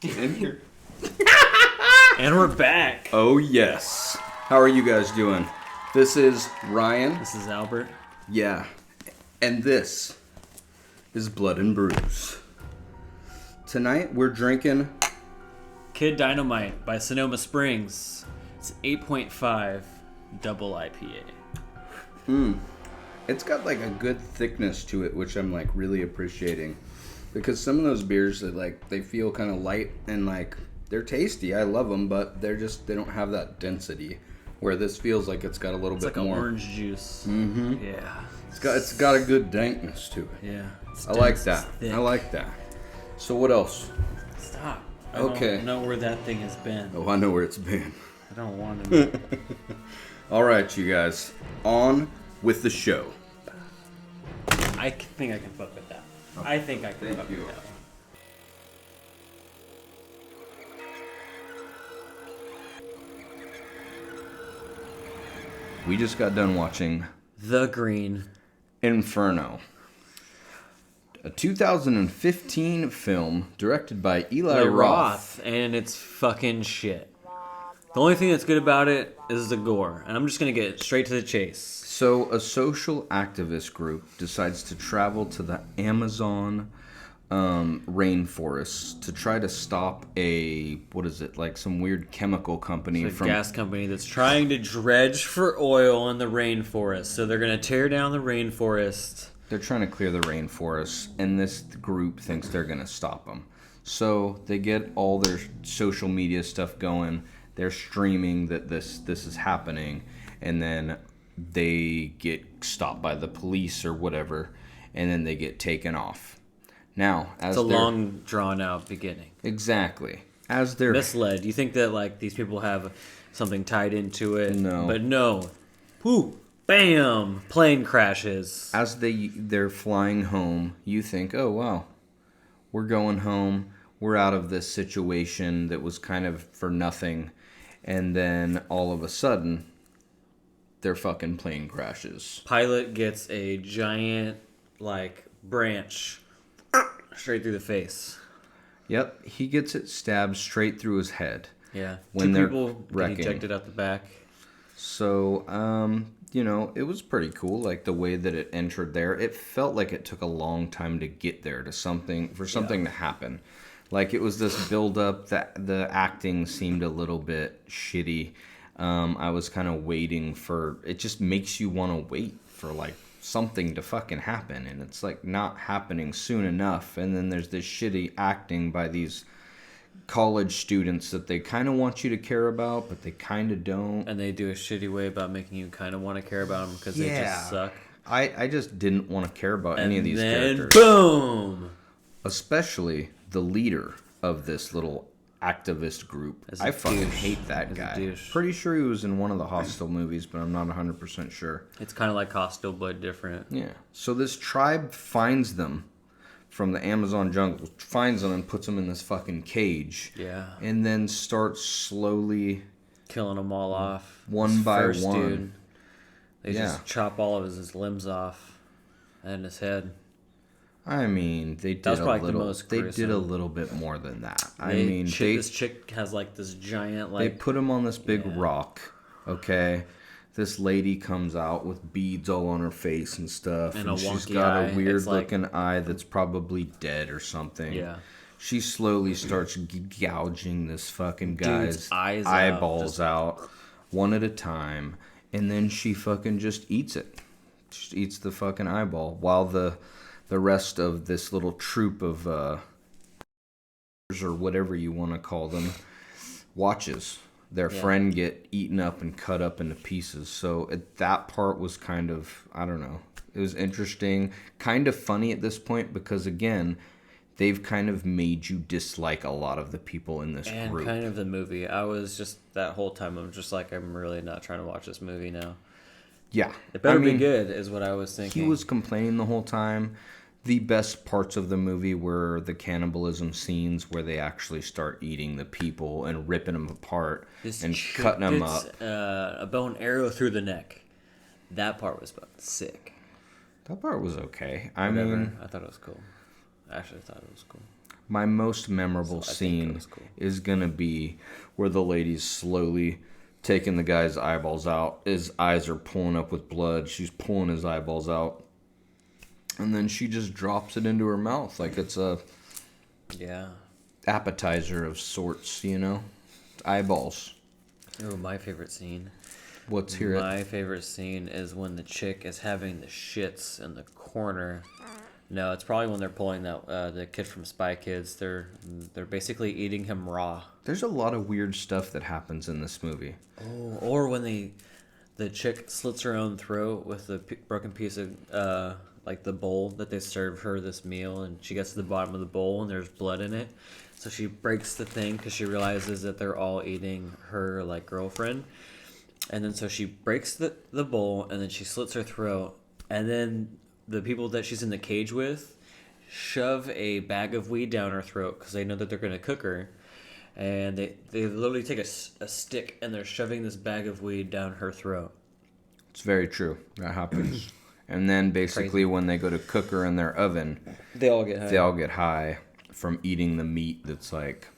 Get in here. And we're back. Oh, yes. How are you guys doing? This is Ryan. This is Albert. Yeah. And this is Blood and Brews. Tonight we're drinking Kid Dynamite by Sonoma Springs. It's 8.5 double IPA. It's got like a good thickness to it, which I'm like really appreciating. Because some of those beers that like they feel kind of light and like they're tasty. I love them, but they don't have that density. Where this feels like it's got a little bit like more. It's like orange juice. Mm-hmm. Yeah. It's got a good dankness to it. Yeah. I like that. I like that. So what else? Stop. I don't know where that thing has been. Oh, I know where it's been. I don't want to know. All right, you guys. On with the show. I think I can fuck with that. Okay. I think I can fuck with that. We just got done watching The Green Inferno, a 2015 film directed by Eli Roth. And it's fucking shit. The only thing that's good about it is the gore, and I'm just gonna get straight to the chase. So, a social activist group decides to travel to the Amazon rainforest to try to stop some weird chemical company from a gas company that's trying to dredge for oil in the rainforest. So they're gonna tear down the rainforest. They're trying to clear the rainforest, and this group thinks they're gonna stop them. So they get all their social media stuff going. They're streaming that this is happening, and then they get stopped by the police or whatever, and then they get taken off. Now, as it's a long, drawn-out beginning. Exactly. As they're misled. You think that like these people have something tied into it? No. But no. Whoo! Bam! Plane crashes. As they're flying home, you think, oh wow, we're going home. We're out of this situation that was kind of for nothing. And then all of a sudden, their fucking plane crashes. Pilot gets a giant branch straight through the face. Yep, he gets it stabbed straight through his head. Yeah, when two people get ejected out the back. So, it was pretty cool. Like the way that it entered there, it felt like it took a long time to get there to something to happen. Like it was this build up that the acting seemed a little bit shitty. I was kind of waiting for it. Just makes you want to wait for something to fucking happen, and it's not happening soon enough. And then there's this shitty acting by these college students that they kind of want you to care about, but they kind of don't. And they do a shitty way about making you kind of want to care about them because they just suck. I just didn't want to care about any of these characters. And boom! Especially the leader of this little activist group. I fucking hate that guy. Pretty sure he was in one of the Hostel movies, but I'm not 100% sure. It's kind of like Hostel, but different. Yeah. So this tribe finds them from the Amazon jungle, finds them and puts them in this fucking cage. Yeah. And then starts slowly killing them all off. One by one. Dude, they just chop all of his limbs off and his head. I mean, they did a little. They did a little bit more than that. This chick has this giant. They put him on this big rock. Okay, this lady comes out with beads all on her face and stuff, and she's got a weird looking eye that's probably dead or something. Yeah. She slowly starts gouging this fucking guy's eyeballs out one at a time, and then she fucking just eats it. Just eats the fucking eyeball while the rest of this little troop of or whatever you want to call them watches their friend get eaten up and cut up into pieces. So that part was kind of, I don't know, it was interesting, kind of funny at this point because again, they've kind of made you dislike a lot of the people in this group. And kind of the movie. I was just, that whole time, I'm just I'm really not trying to watch this movie now. Yeah. It better be good, is what I was thinking. He was complaining the whole time. The best parts of the movie were the cannibalism scenes where they actually start eating the people and ripping them apart and cutting them up. A bow and arrow through the neck. That part was sick. That part was okay. I thought it was cool. I actually thought it was cool. My most memorable scene is going to be where the lady's slowly taking the guy's eyeballs out. His eyes are pulling up with blood. She's pulling his eyeballs out. And then she just drops it into her mouth like it's a appetizer of sorts, you know? Eyeballs. Oh, my favorite scene. Let's hear it. My favorite scene is when the chick is having the shits in the corner. No, it's probably when they're pulling that the kid from Spy Kids. They're basically eating him raw. There's a lot of weird stuff that happens in this movie. Oh, or when the chick slits her own throat with the broken piece of like the bowl that they serve her this meal, and she gets to the bottom of the bowl and there's blood in it. So she breaks the thing because she realizes that they're all eating her like girlfriend. And then so she breaks the bowl, and then she slits her throat, and then the people that she's in the cage with shove a bag of weed down her throat because they know that they're going to cook her. And they literally take a stick, and they're shoving this bag of weed down her throat. It's very true. That happens. And then basically when they go to cook her in their oven, they all get high from eating the meat that's like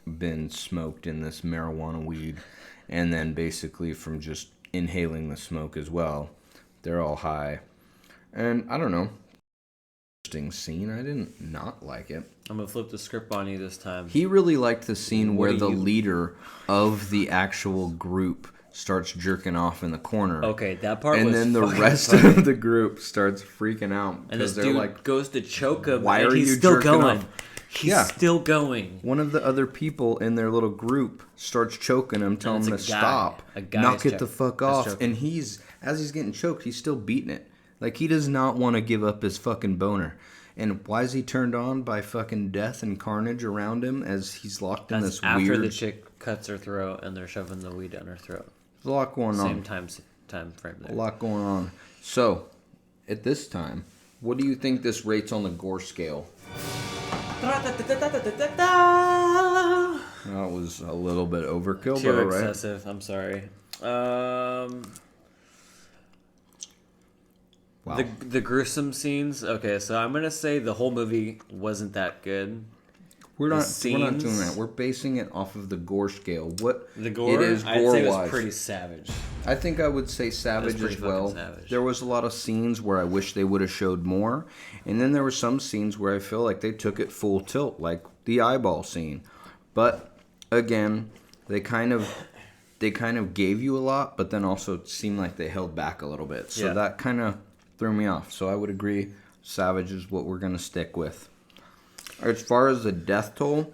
been smoked in this marijuana weed. And then basically from just inhaling the smoke as well. They're all high. And I don't know. Interesting scene. I didn't not like it. I'm going to flip the script on you this time. He really liked the scene where the leader of the actual group starts jerking off in the corner. Okay, that part was and then the rest funny. of the group starts freaking out. And this dude like, goes to choke him, why and are he's you still jerking going. Off? He's still going. One of the other people in their little group starts choking him, telling him to stop. Knock it the fuck off. And as he's getting choked, he's still beating it. Like, he does not want to give up his fucking boner. And why is he turned on by fucking death and carnage around him as he's locked in this after weird... the chick cuts her throat and they're shoving the weed down her throat. There's a lot going on. Same time frame there. A lot going on. So, at this time, what do you think this rates on the gore scale? That was a little bit overkill, Too but all right. excessive. I'm sorry. Wow. The gruesome scenes. Okay, so I'm gonna say the whole movie wasn't that good. We're not doing that. We're basing it off of the gore scale. What the gore? It is I'd gore say it was wise. pretty savage. I think I would say savage as well. Savage. There was a lot of scenes where I wish they would have showed more, and then there were some scenes where I feel like they took it full tilt, like the eyeball scene. But again, they kind of gave you a lot, but then also it seemed like they held back a little bit. So that kind of threw me off. So I would agree, savage is what we're gonna stick with. As far as the death toll,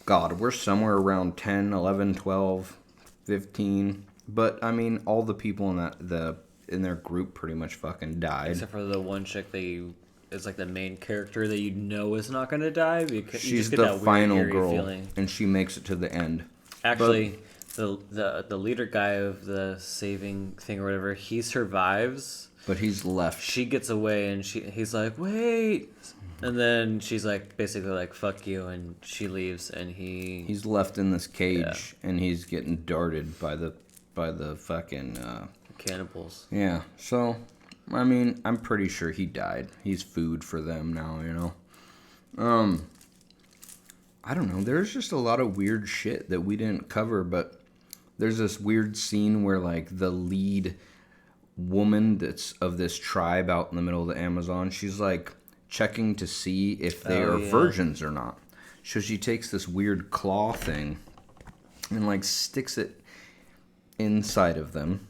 God, we're somewhere around 10, 11, 12, 15. But, I mean, all the people in their group pretty much fucking died. Except for the one chick is like the main character that you know is not going to die. Because She's you just get the that final weird, girl, feeling. And she makes it to the end. Actually, the leader guy of the saving thing or whatever, he survives. But he's left. She gets away, and he's like, wait. And then she's like, basically like, fuck you, and she leaves, and he's left in this cage, and he's getting darted by the fucking cannibals. Yeah. So, I mean, I'm pretty sure he died. He's food for them now, you know. I don't know. There's just a lot of weird shit that we didn't cover, but there's this weird scene where like the lead woman that's of this tribe out in the middle of the Amazon, she's like checking to see if they are virgins or not. So she takes this weird claw thing and like sticks it inside of them.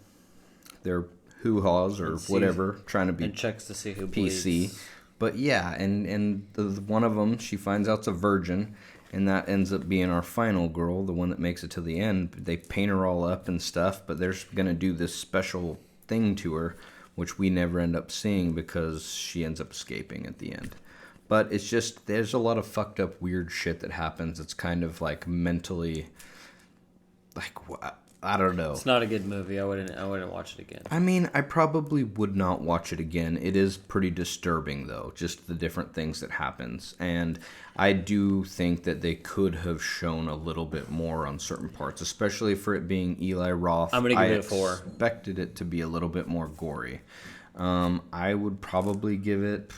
Their hoo-haws or whatever, trying to be and checks to see who PC. bleeds. But yeah, and one of them, she finds out it's a virgin, and that ends up being our final girl, the one that makes it to the end. They paint her all up and stuff, but they're going to do this special thing to her, which we never end up seeing because she ends up escaping at the end. But it's just, there's a lot of fucked up weird shit that happens. It's kind of like mentally, like, I don't know. It's not a good movie. I wouldn't watch it again. I mean, I probably would not watch it again. It is pretty disturbing, though, just the different things that happens. And I do think that they could have shown a little bit more on certain parts, especially for it being Eli Roth. I'm going to give it a 4. I expected it to be a little bit more gory. I would probably give it...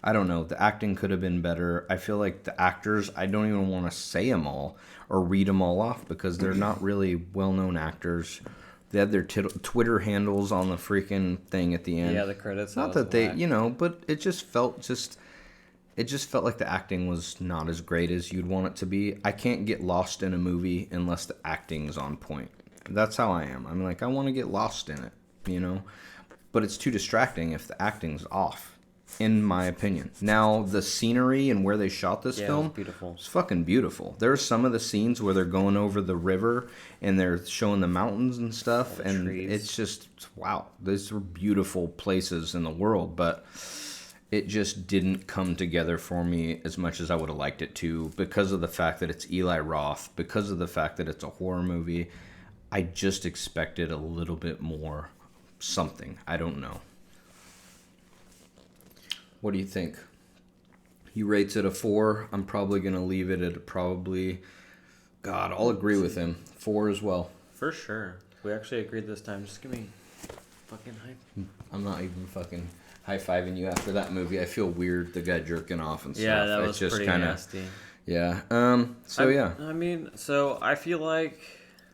I don't know. The acting could have been better. I feel like the actors, I don't even want to say them all or read them all off because they're not really well-known actors. They had their Twitter handles on the freaking thing at the end. Yeah, the credits. Not that they, but it just felt like the acting was not as great as you'd want it to be. I can't get lost in a movie unless the acting's on point. That's how I am. I'm like, I want to get lost in it, But it's too distracting if the acting's off, in my opinion. Now, the scenery and where they shot this film, beautiful. It's fucking beautiful. There's some of the scenes where they're going over the river and they're showing the mountains and stuff, and trees. it's just, wow, these are beautiful places in the world, but it just didn't come together for me as much as I would have liked it to because of the fact that it's Eli Roth, because of the fact that it's a horror movie. I just expected a little bit more something. I don't know. What do you think? He rates it a 4. I'm probably going to leave it at God, I'll agree with him. 4 as well. For sure. We actually agreed this time. Just give me fucking hype. I'm not even fucking high-fiving you after that movie. I feel weird, the guy jerking off and stuff. Yeah, that was it's just pretty kinda, nasty. Yeah. I feel like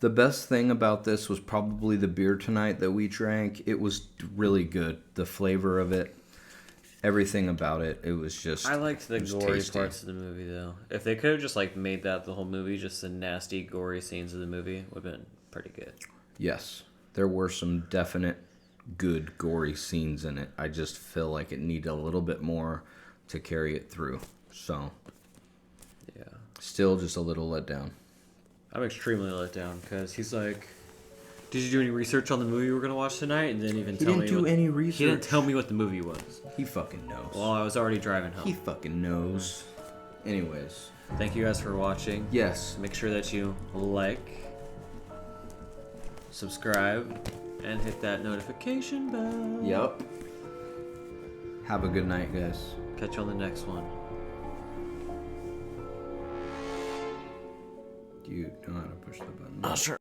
the best thing about this was probably the beer tonight that we drank. It was really good. The flavor of it, everything about it, it was just... I liked the gory tasty. parts of the movie, though. If they could have just, made that the whole movie, just the nasty, gory scenes of the movie, would have been pretty good. Yes. There were some definite good, gory scenes in it. I just feel like it needed a little bit more to carry it through. So, yeah. Still just a little let down. I'm extremely let down, because he's like... Did you do any research on the movie we're going to watch tonight? And didn't even tell me. He didn't do any research. He didn't tell me what the movie was. He fucking knows. Well, I was already driving home. He fucking knows. Anyways. Thank you guys for watching. Yes. Make sure that you like, subscribe, and hit that notification bell. Yep. Have a good night, guys. Catch you on the next one. Do you know how to push the button? Sure.